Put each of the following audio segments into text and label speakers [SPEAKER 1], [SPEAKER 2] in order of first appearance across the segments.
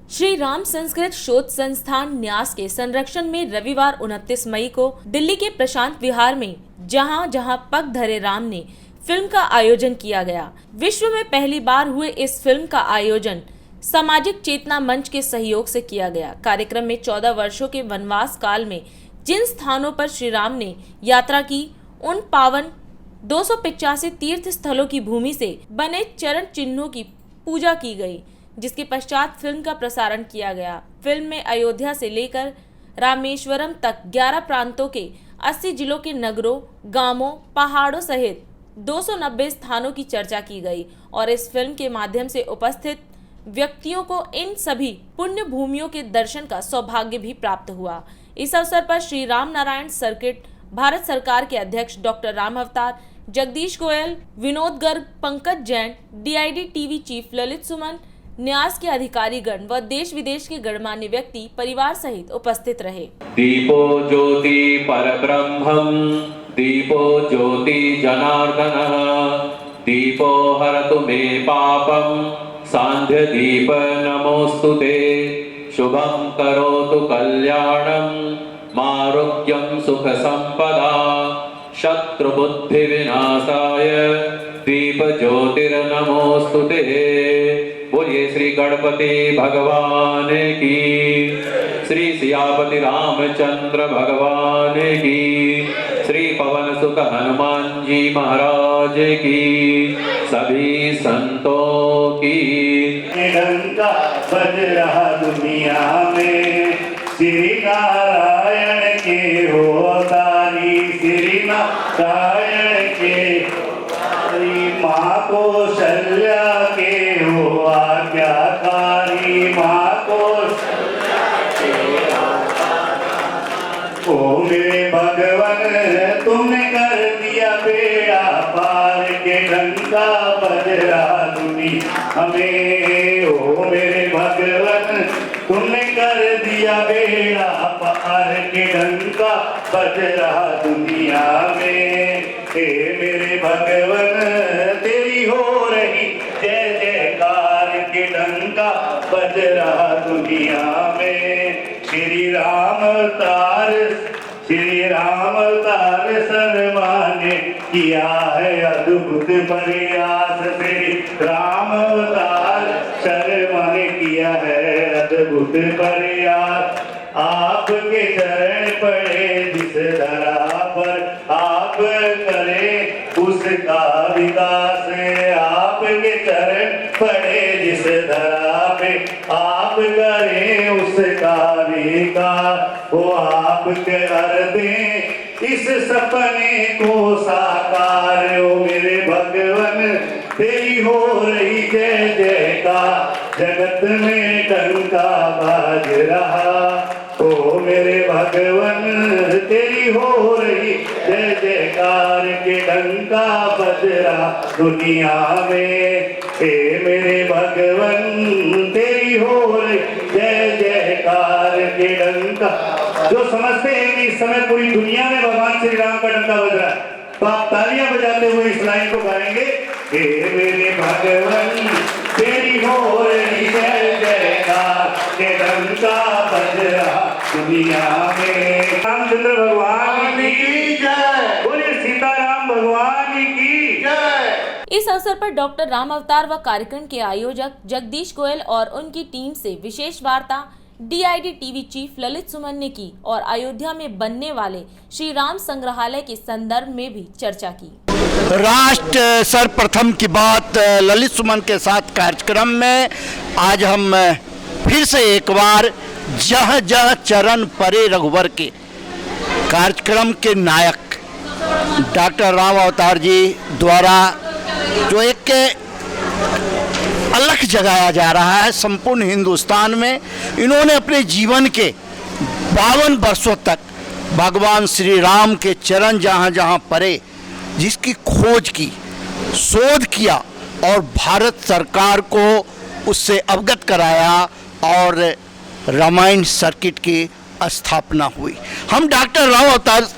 [SPEAKER 1] श्री राम संस्कृत शोध संस्थान न्यास के संरक्षण में रविवार 29 मई को दिल्ली के प्रशांत विहार में जहां जहां पग धरे राम ने फिल्म का आयोजन किया गया। विश्व में पहली बार हुए इस फिल्म का आयोजन सामाजिक चेतना मंच के सहयोग से किया गया। कार्यक्रम में 14 वर्षों के वनवास काल में जिन स्थानों पर श्री राम ने यात्रा की, उन पावन 285 तीर्थ स्थलों की भूमि से बने चरण चिन्हों की पूजा की गई, जिसके पश्चात फिल्म का प्रसारण किया गया। फिल्म में अयोध्या से लेकर रामेश्वरम तक 11 प्रांतों के 80 जिलों के नगरों, गांवों, पहाड़ों सहित 290 स्थानों की चर्चा की गई और इस फिल्म के माध्यम से उपस्थित व्यक्तियों को इन सभी पुण्य भूमियों के दर्शन का सौभाग्य भी प्राप्त हुआ। इस अवसर पर श्री राम नारायण सर्किट भारत सरकार के अध्यक्ष doctor Ram Avtar, Jagdish Goyal, Vinod Garg, Pankaj Jain, DID TV chief Lalit Suman, न्यास के अधिकारीगण व देश विदेश के गणमान्य व्यक्ति परिवार सहित उपस्थित रहे।
[SPEAKER 2] दीपो ज्योति परब्रह्मं, दीपो ज्योति जनार्दनः, दीपो हरतु मे पापं, सांध्य दीप नमोस्तुते। शुभं करोतु कल्याणं, मारोग्यं सुख संपदा, शत्रुबुद्धि विनाशाय दीप ज्योतिर्नमोस्तुते। बोलिए श्री गणपति भगवान की, श्री सियापति रामचंद्र भगवान की, श्री पवन सुत हनुमान जी महाराज की, सभी संतों की।
[SPEAKER 3] डंका बज रहा दुनिया में, श्री नारायण के हो अवतारी, श्री नारायण के अवतारी, माँ कौशल्या के हो आज्ञाकारी, माँ कौशल्या के आज्ञाकारी। ओ मेरे भगवान तुमने कर दिया बेड़ा पार, के डंका बज रहा दुनिया हमें। ओ मेरे भगवान तुमने कर दिया बेड़ा पार, के डंका बज रहा दुनिया में। हे मेरे भगवान तेरी हो रही जय जयकार, के डंका बज रहा दुनिया में। श्री राम अवतार, श्री राम अवतार सर्वा ने किया है अद्भुत प्रयास, श्री राम अवतार सर्वा ने किया है अद्भुत प्रयास। आपके चरण पड़े जिस धरा पर, आप करें उसका विकास। आपके चरण पड़े जिस धरा पे, आप करें उसका विकास। वो आप कर दें इस सपने को साकार। ओ मेरे भगवान तेरी हो रही जय जयकार, जगत में डंका बाज रहा। ओ मेरे भगवान तेरी हो रही जय जयकार, के डंका बज रहा दुनिया में। हे मेरे भगवान तेरी हो रही जय जयकार, के डंका। जो समझते हैं कि इस समय पूरी दुनिया में भगवान श्री राम का डंका बज रहा है, तो आप तालियां बजाते हुए इस लाइन को गाएंगे। हे मेरे भगवान तेरी हो रही जय जयकार, के डंका बज रहा दुनिया में। रामचंद्र भगवान की जय, बोलिए सीताराम भगवान की जय।
[SPEAKER 1] इस अवसर पर डॉक्टर राम अवतार व कार्यक्रम के आयोजक जगदीश गोयल और उनकी टीम से विशेष वार्ता DID TV चीफ ललित सुमन ने की और अयोध्या में बनने वाले श्री राम संग्रहालय के संदर्भ में भी चर्चा की।
[SPEAKER 4] राष्ट्र सर्वप्रथम की बात ललित सुमन के साथ कार्यक्रम में आज हम फिर से एक बार जह जह चरण परे रघुवर के कार्यक्रम के नायक डॉक्टर राम अवतार जी द्वारा जो एक अलख जगाया जा रहा है संपूर्ण हिंदुस्तान में। इन्होंने अपने जीवन के 52 वर्षों तक भगवान श्री राम के चरण जहाँ जहाँ परे जिसकी खोज की, शोध किया और भारत सरकार को उससे अवगत कराया और रामायण सर्किट की स्थापना हुई। हम डॉक्टर राम अवतार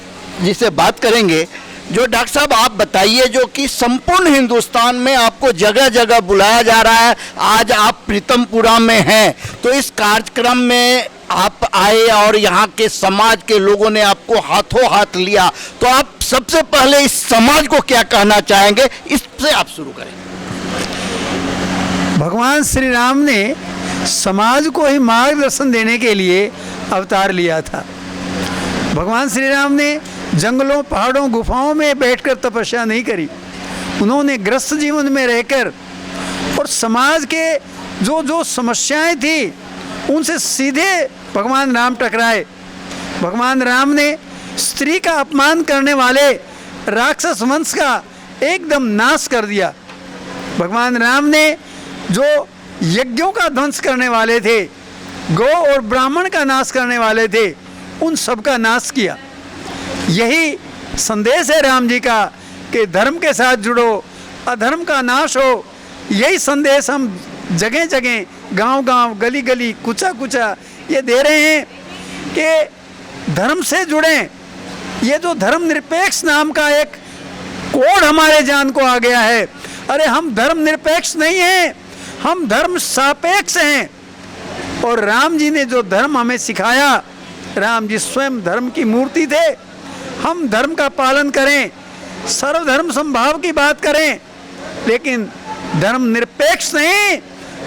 [SPEAKER 4] जी से बात करेंगे जो डॉक्टर साहब आप बताइए, जो कि संपूर्ण हिंदुस्तान में आपको जगह जगह बुलाया जा रहा है, आज आप प्रीतमपुरा में हैं, तो इस कार्यक्रम में आप आए और यहाँ के समाज के लोगों ने आपको हाथों हाथ लिया, तो आप सबसे पहले इस समाज को क्या कहना चाहेंगे, इससे आप शुरू करें।
[SPEAKER 5] भगवान श्री राम ने समाज को ही मार्गदर्शन देने के लिए अवतार लिया था। भगवान श्री राम ने जंगलों, पहाड़ों, गुफाओं में बैठकर तपस्या नहीं करी। उन्होंने गृहस्थ जीवन में रहकर और समाज के जो जो समस्याएं थी उनसे सीधे भगवान राम टकराए। भगवान राम ने स्त्री का अपमान करने वाले राक्षस वंश का एकदम नाश कर दिया। भगवान राम ने जो यज्ञों का ध्वंस करने वाले थे, गौ और ब्राह्मण का नाश करने वाले थे, उन सब का नाश किया। यही संदेश है राम जी का कि धर्म के साथ जुड़ो, अधर्म का नाश हो। यही संदेश हम जगह जगह, गांव गांव, गली गली, कुचा कुचा ये दे रहे हैं कि धर्म से जुड़ें। ये जो धर्म निरपेक्ष नाम का एक कोड हमारे जान को आ गया है, अरे हम धर्म निरपेक्ष नहीं हैं, हम धर्म सापेक्ष हैं। और राम जी ने जो धर्म हमें सिखाया, राम जी स्वयं धर्म की मूर्ति थे। हम धर्म का पालन करें, सर्वधर्म समभाव की बात करें, लेकिन धर्म निरपेक्ष नहीं,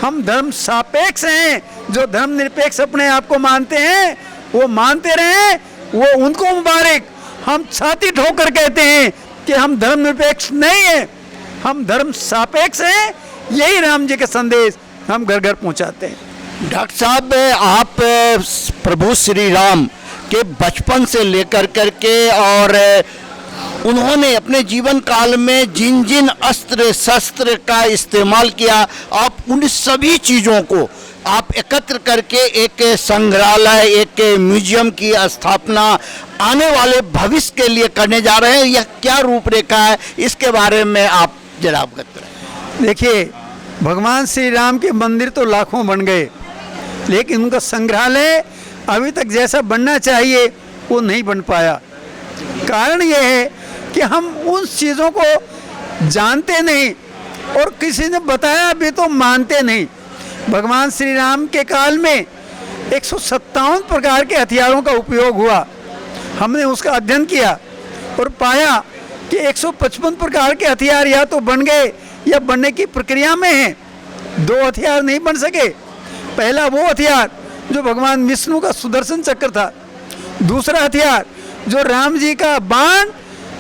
[SPEAKER 5] हम धर्म सापेक्ष हैं। जो धर्म निरपेक्ष अपने आप को मानते हैं वो मानते रहें, वो उनको मुबारक। हम छाती ठोकर कहते हैं कि हम धर्म निरपेक्ष नहीं हैं, हम धर्म सापेक्ष हैं। यही राम जी के संदेश हम घर घर पहुंचाते हैं।
[SPEAKER 4] डॉक्टर साहब, आप प्रभु श्री राम के बचपन से लेकर करके और उन्होंने अपने जीवन काल में जिन जिन अस्त्र शस्त्र का इस्तेमाल किया, आप उन सभी चीज़ों को आप एकत्र करके एक संग्रहालय, एक म्यूजियम की स्थापना आने वाले भविष्य के लिए करने जा रहे हैं। यह क्या रूपरेखा है, इसके बारे में आप जरा अवगत करें।
[SPEAKER 5] देखिए, भगवान श्री राम के मंदिर तो लाखों बन गए, लेकिन उनका संग्रहालय अभी तक जैसा बनना चाहिए वो नहीं बन पाया। कारण ये है कि हम उन चीज़ों को जानते नहीं और किसी ने बताया भी तो मानते नहीं। भगवान श्री राम के काल में 157 प्रकार के हथियारों का उपयोग हुआ। हमने उसका अध्ययन किया और पाया कि 155 प्रकार के हथियार या तो बन गए या बनने की प्रक्रिया में हैं। 2 हथियार नहीं बन सके। पहला वो हथियार जो भगवान विष्णु का सुदर्शन चक्र था, दूसरा हथियार जो राम जी का बाण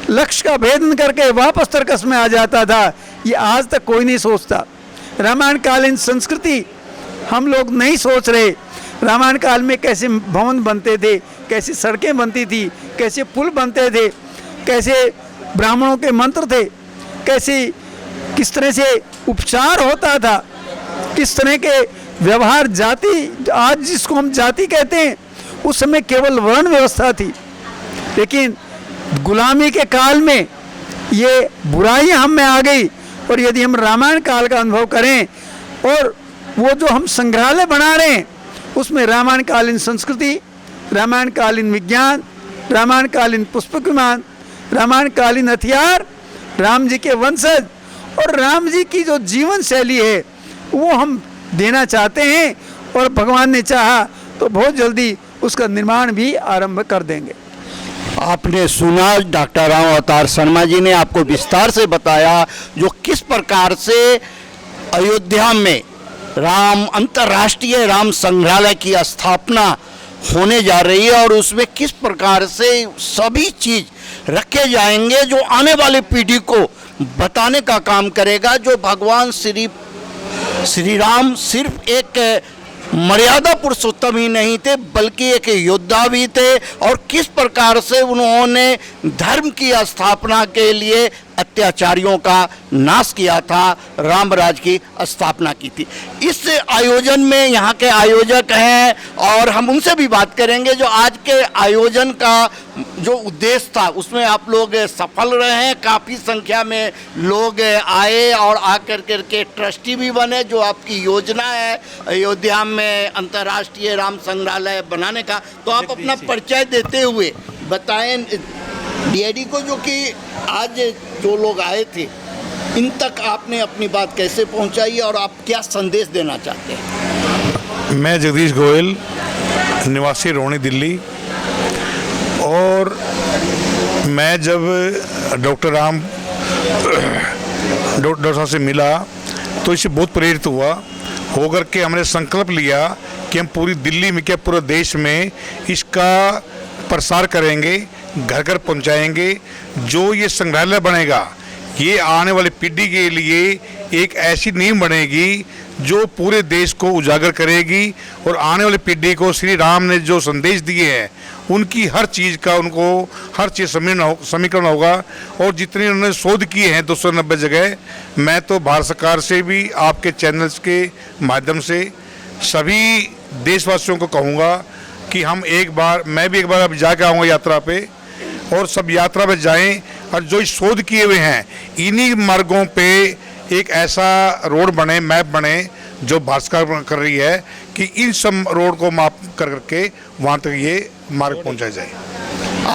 [SPEAKER 5] लक्ष्य का भेदन करके वापस तरकस में आ जाता था, ये आज तक कोई नहीं सोचता। रामायण कालीन संस्कृति हम लोग नहीं सोच रहे। रामायण काल में कैसे भवन बनते थे, कैसी सड़कें बनती थी, कैसे पुल बनते थे, कैसे ब्राह्मणों के मंत्र थे, किस तरह से उपचार होता था, किस तरह के व्यवहार, जाति, आज जिसको हम जाति कहते हैं, उस समय केवल वर्ण व्यवस्था थी। लेकिन गुलामी के काल में ये बुराइयां हम में आ गई। और यदि हम रामायण काल का अनुभव करें और वो जो हम संग्रहालय बना रहे हैं उसमें रामायण कालीन संस्कृति, रामायण कालीन विज्ञान, रामायण कालीन पुष्पक विमान, रामायण कालीन हथियार, राम जी के वंशज और राम जी की जो जीवन शैली है वो हम देना चाहते हैं। और भगवान ने चाहा तो बहुत जल्दी उसका निर्माण भी आरंभ कर देंगे।
[SPEAKER 4] आपने सुना, डॉक्टर राम अवतार शर्मा जी ने आपको विस्तार से बताया जो किस प्रकार से अयोध्या में अंतर्राष्ट्रीय राम संग्रहालय की स्थापना होने जा रही है और उसमें किस प्रकार से सभी चीज रखे जाएंगे जो आने वाली पीढ़ी को बताने का काम करेगा। जो भगवान श्री राम सिर्फ एक मर्यादा पुरुषोत्तम ही नहीं थे बल्कि एक योद्धा भी थे और किस प्रकार से उन्होंने धर्म की स्थापना के लिए अत्याचारियों का नाश किया था, रामराज की स्थापना की थी। इस आयोजन में यहाँ के आयोजक हैं और हम उनसे भी बात करेंगे। जो आज के आयोजन का जो उद्देश्य था उसमें आप लोग सफल रहे हैं, काफ़ी संख्या में लोग आए और आकर करके ट्रस्टी भी बने। जो आपकी योजना है अयोध्या में अंतर्राष्ट्रीय राम संग्रहालय बनाने का, तो आप अपना परिचय देते हुए बताएं डीआईडी को, जो कि आज जो लोग आए थे इन तक आपने अपनी बात कैसे पहुंचाई और आप क्या संदेश देना चाहते हैं?
[SPEAKER 6] मैं जगदीश गोयल, निवासी रोहिणी, दिल्ली। और मैं जब डॉक्टर साहब से मिला तो इससे बहुत प्रेरित हुआ, होकर के हमने संकल्प लिया कि हम पूरी दिल्ली में क्या पूरे देश में इसका प्रसार करेंगे, घर घर पहुंचाएंगे। जो ये संग्रहालय बनेगा ये आने वाली पीढ़ी के लिए एक ऐसी नींव बनेगी जो पूरे देश को उजागर करेगी और आने वाली पीढ़ी को श्री राम ने जो संदेश दिए हैं उनकी हर चीज़ का उनको हर चीज़ समीकरण होगा। और जितने उन्होंने शोध किए हैं 290 जगह, मैं तो भारत सरकार से भी आपके चैनल्स के माध्यम से सभी देशवासियों को कहूँगा कि मैं भी एक बार अब जाके आऊँगा यात्रा पे, और सब यात्रा पे जाएं और जो शोध किए हुए हैं इन्हीं मार्गों पे एक ऐसा रोड बने, मैप बने जो भारत सरकार कर रही है कि इन सब रोड को माप करके वहाँ तक ये मार्ग पहुँचाया जाए।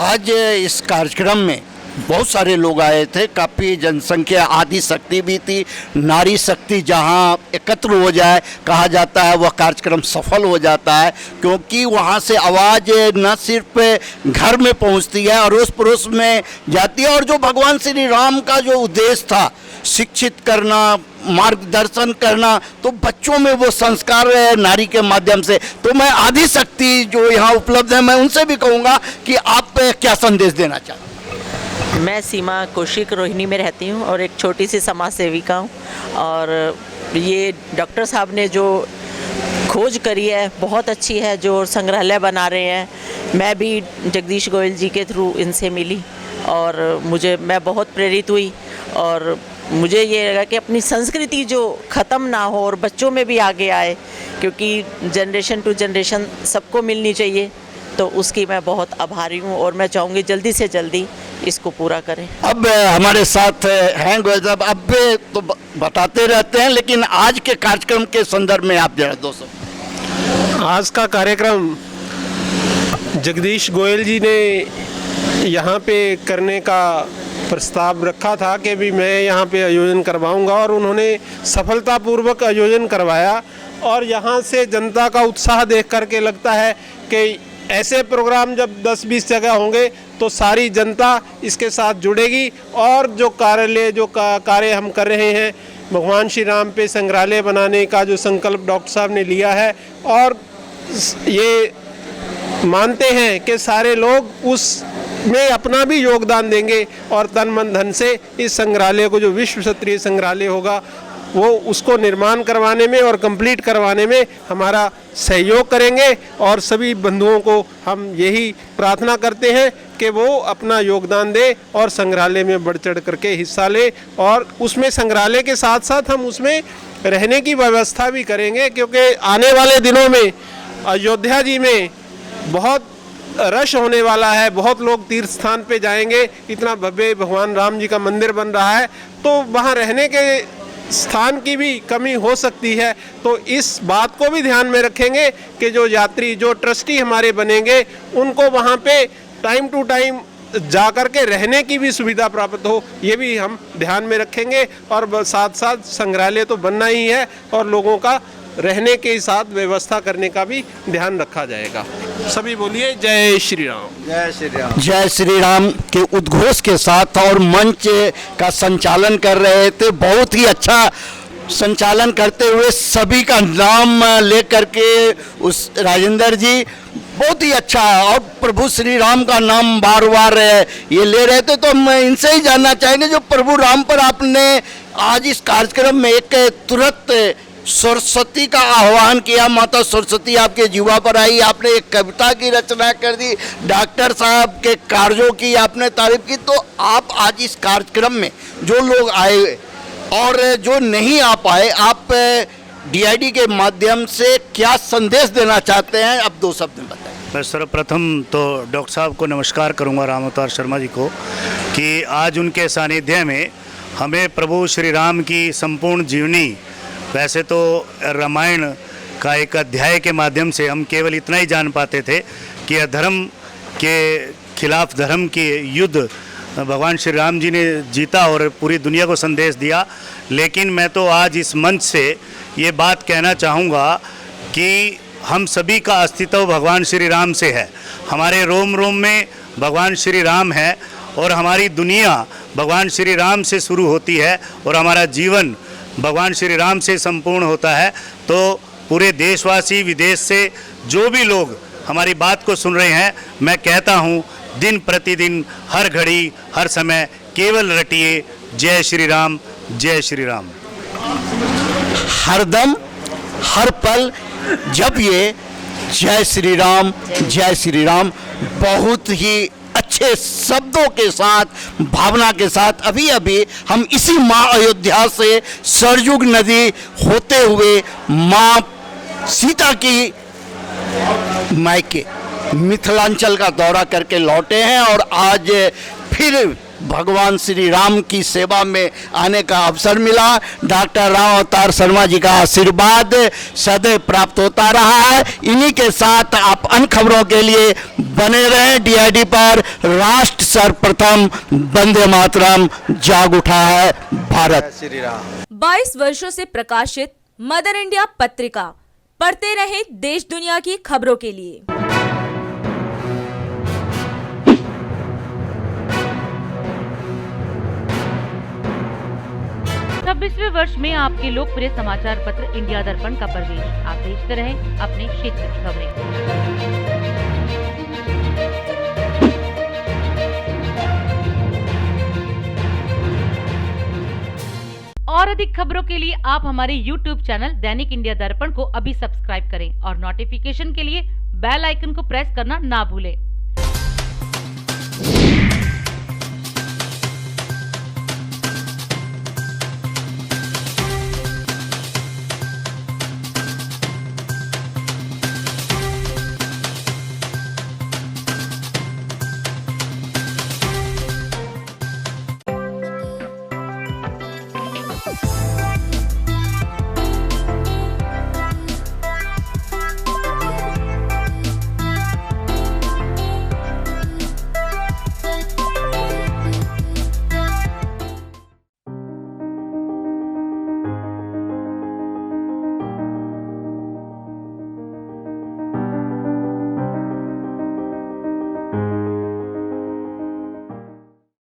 [SPEAKER 4] आज इस कार्यक्रम में बहुत सारे लोग आए थे, काफ़ी जनसंख्या, आदि शक्ति भी थी, नारी शक्ति जहां एकत्र हो जाए कहा जाता है वह कार्यक्रम सफल हो जाता है, क्योंकि वहां से आवाज़ न सिर्फ घर में पहुंचती है, अड़ोस पड़ोस में जाती है। और जो भगवान श्री राम का जो उद्देश्य था शिक्षित करना, मार्गदर्शन करना, तो बच्चों में वो संस्कार है नारी के माध्यम से। तो मैं आदि शक्ति जो यहाँ उपलब्ध है, मैं उनसे भी कहूँगा कि आप क्या संदेश देना चाहते हैं?
[SPEAKER 7] मैं सीमा कौशिक रोहिणी में रहती हूँ और एक छोटी सी समाज सेविका हूँ। और ये डॉक्टर साहब ने जो खोज करी है बहुत अच्छी है, जो संग्रहालय बना रहे हैं। मैं भी जगदीश गोयल जी के थ्रू इनसे मिली और मैं बहुत प्रेरित हुई और मुझे ये लगा कि अपनी संस्कृति जो ख़त्म ना हो और बच्चों में भी आगे आए, क्योंकि जनरेशन टू जनरेशन सबको मिलनी चाहिए। तो उसकी मैं बहुत आभारी हूँ और मैं चाहूँगी जल्दी से जल्दी इसको पूरा करें।
[SPEAKER 4] अब हमारे साथ हैं गोयल साहब, अब तो बताते रहते हैं, लेकिन आज के कार्यक्रम के संदर्भ में आप जरा दोस्तों।
[SPEAKER 8] आज का कार्यक्रम जगदीश गोयल जी ने यहाँ पे करने का प्रस्ताव रखा था कि भी मैं यहाँ पे आयोजन करवाऊँगा, और उन्होंने सफलतापूर्वक आयोजन करवाया। और यहाँ से जनता का उत्साह देख करके लगता है कि ऐसे प्रोग्राम जब 10-20 जगह होंगे तो सारी जनता इसके साथ जुड़ेगी। और जो कार्य हम कर रहे हैं, भगवान श्री राम पे संग्रहालय बनाने का जो संकल्प डॉक्टर साहब ने लिया है, और ये मानते हैं कि सारे लोग उसमें अपना भी योगदान देंगे और तन मन धन से इस संग्रहालय को, जो विश्व स्तरीय संग्रहालय होगा, वो उसको निर्माण करवाने में और कंप्लीट करवाने में हमारा सहयोग करेंगे। और सभी बंधुओं को हम यही प्रार्थना करते हैं कि वो अपना योगदान दे और संग्रहालय में बढ़ चढ़ करके हिस्सा ले। और उसमें संग्रहालय के साथ साथ हम उसमें रहने की व्यवस्था भी करेंगे, क्योंकि आने वाले दिनों में अयोध्या जी में बहुत रश होने वाला है, बहुत लोग तीर्थ स्थान पे जाएंगे। इतना भव्य भगवान राम जी का मंदिर बन रहा है, तो वहाँ रहने के स्थान की भी कमी हो सकती है। तो इस बात को भी ध्यान में रखेंगे कि जो यात्री, जो ट्रस्टी हमारे बनेंगे, उनको वहाँ पे टाइम टू टाइम जा कर के रहने की भी सुविधा प्राप्त हो, ये भी हम ध्यान में रखेंगे। और साथ साथ संग्रहालय तो बनना ही है और लोगों का रहने के साथ व्यवस्था करने का भी ध्यान रखा जाएगा। सभी बोलिए जय श्री राम।
[SPEAKER 5] जय श्री राम।
[SPEAKER 4] जय श्री राम के उद्घोष के साथ और मंच का संचालन कर रहे थे, बहुत ही अच्छा संचालन करते हुए सभी का नाम लेकर के उस राजेंद्र जी बहुत ही अच्छा, और प्रभु श्री राम का नाम बार बार ये ले रहे थे। तो हम इनसे ही जानना चाहेंगे, जो प्रभु राम पर आपने आज इस कार्यक्रम में एक तुरंत सरस्वती का आह्वान किया, माता सरस्वती आपके जीवा पर आई, आपने एक कविता की रचना कर दी, डॉक्टर साहब के कार्यों की आपने तारीफ की। तो आप आज इस कार्यक्रम में जो लोग आए और जो नहीं आ पाए, आप डीआईडी के माध्यम से क्या संदेश देना चाहते हैं, आप 2 शब्द में बताएं।
[SPEAKER 9] मैं सर्वप्रथम तो डॉक्टर साहब को नमस्कार करूंगा, राम अवतार शर्मा जी को, कि आज उनके सानिध्य में हमें प्रभु श्री राम की संपूर्ण जीवनी, वैसे तो रामायण का एक अध्याय के माध्यम से हम केवल इतना ही जान पाते थे कि अधर्म के खिलाफ धर्म के युद्ध भगवान श्री राम जी ने जीता और पूरी दुनिया को संदेश दिया। लेकिन मैं तो आज इस मंच से ये बात कहना चाहूँगा कि हम सभी का अस्तित्व भगवान श्री राम से है। हमारे रोम रोम में भगवान श्री राम है और हमारी दुनिया भगवान श्री राम से शुरू होती है और हमारा जीवन भगवान श्री राम से संपूर्ण होता है। तो पूरे देशवासी, विदेश से जो भी लोग हमारी बात को सुन रहे हैं, मैं कहता हूँ दिन प्रतिदिन, हर घड़ी, हर समय केवल रटिए जय श्री राम, जय श्री राम।
[SPEAKER 4] हरदम हर पल जब ये जय श्री राम बहुत ही अच्छे शब्दों के साथ, भावना के साथ, अभी अभी हम इसी माँ अयोध्या से सरयुग नदी होते हुए माँ सीता की मायके मिथिलांचल का दौरा करके लौटे हैं और आज फिर भगवान श्री राम की सेवा में आने का अवसर मिला। डॉक्टर राम अवतार शर्मा जी का आशीर्वाद सदैव प्राप्त होता रहा है। इन्हीं के साथ आप अन्य खबरों के लिए बने रहें DID पर। राष्ट्र सर्वप्रथम, वंदे मातरम, जाग उठा है भारत।
[SPEAKER 1] 22 वर्षों से प्रकाशित मदर इंडिया पत्रिका पढ़ते रहे देश दुनिया की खबरों के लिए।
[SPEAKER 10] 26वें वर्ष में आपके लोकप्रिय समाचार पत्र इंडिया दर्पण का प्रवेश। आप देखते रहे अपने क्षेत्र की खबरें। और अधिक खबरों के लिए आप हमारे YouTube चैनल दैनिक इंडिया दर्पण को अभी सब्सक्राइब करें और नोटिफिकेशन के लिए बेल आइकन को प्रेस करना ना भूलें।